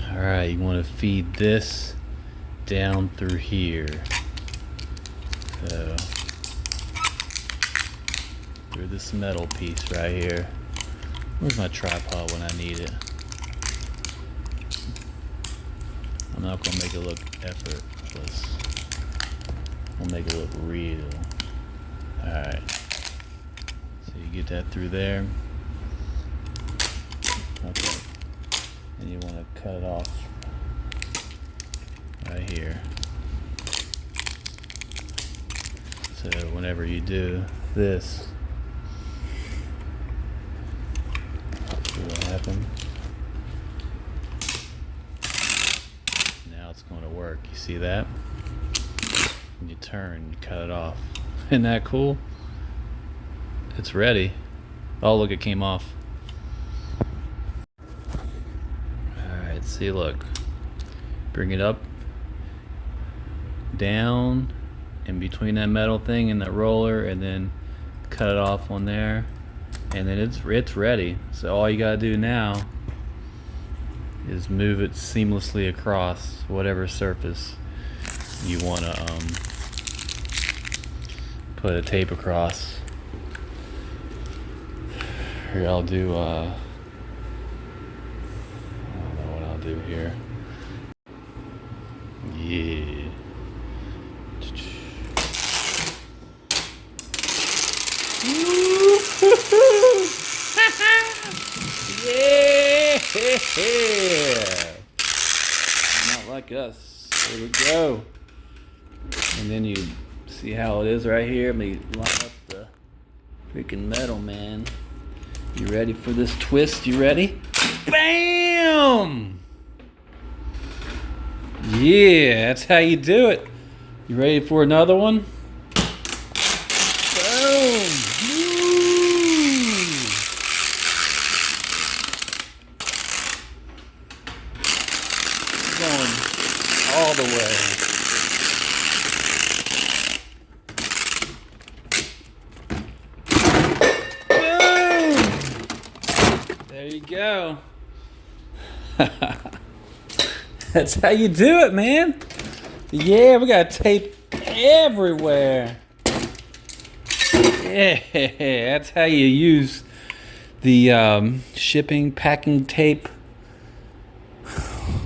Alright, you want to feed this down through here. So, through this metal piece right here. Where's my tripod when I need it? I'm not going to make it look effortless. I'll make it look real. Alright. So you get that through there. Okay. And you want to cut it off right here. So whenever you do this, see what happens. Now it's going to work. You see that? When you turn, you cut it off. Isn't that cool? It's ready. Oh, look, it came off. Alright, see, look. Bring it up, down, in between that metal thing and that roller, and then cut it off on there. And then it's ready. So all you gotta do now is move it seamlessly across whatever surface you wanna put a tape across. Here, I'll do I don't know what I'll do here. Yeah. Yeah. Not like us. There we go. And then you see how it is right here. Let me line up the freaking metal, man. You ready for this twist? You ready? Bam! Yeah, that's how you do it. You ready for another one? Boom! Going all the way. Boom! There you go. That's how you do it, man. Yeah, we got tape everywhere. Yeah, that's how you use the shipping, packing tape.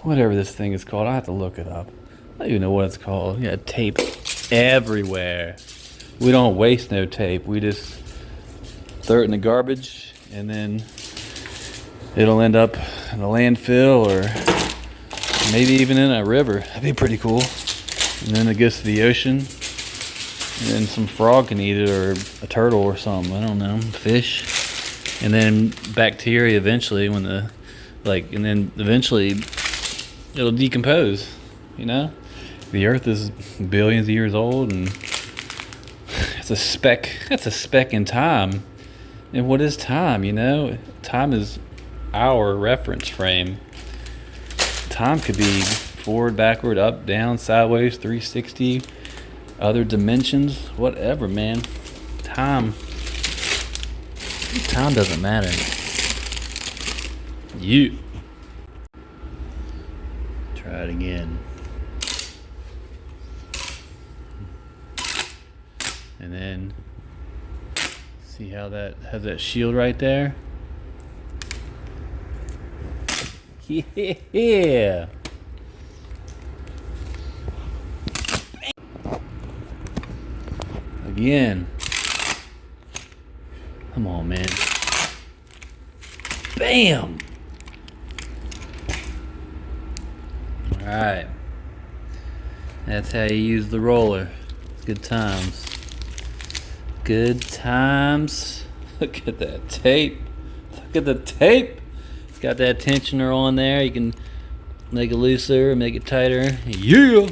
Whatever this thing is called. I'll have to look it up. I don't even know what it's called. Yeah, tape everywhere. We don't waste no tape. We just throw it in the garbage, and then it'll end up in a landfill or maybe even in a river. That'd be pretty cool. And then it goes to the ocean, and then some frog can eat it, or a turtle or something. I don't know, fish. And then bacteria eventually, and then eventually it'll decompose. You know, the Earth is billions of years old, and it's a speck. That's a speck in time. And what is time? You know, time is our reference frame. Time could be forward, backward, up, down, sideways, 360, other dimensions, whatever, man. Time doesn't matter. You try it again. And then see how that has that shield right there? Yeah. Again. Come on, man. Bam! Alright. That's how you use the roller. Good times. Good times. Look at that tape. Look at the tape. It's got that tensioner on there. You can make it looser, make it tighter. Yeah!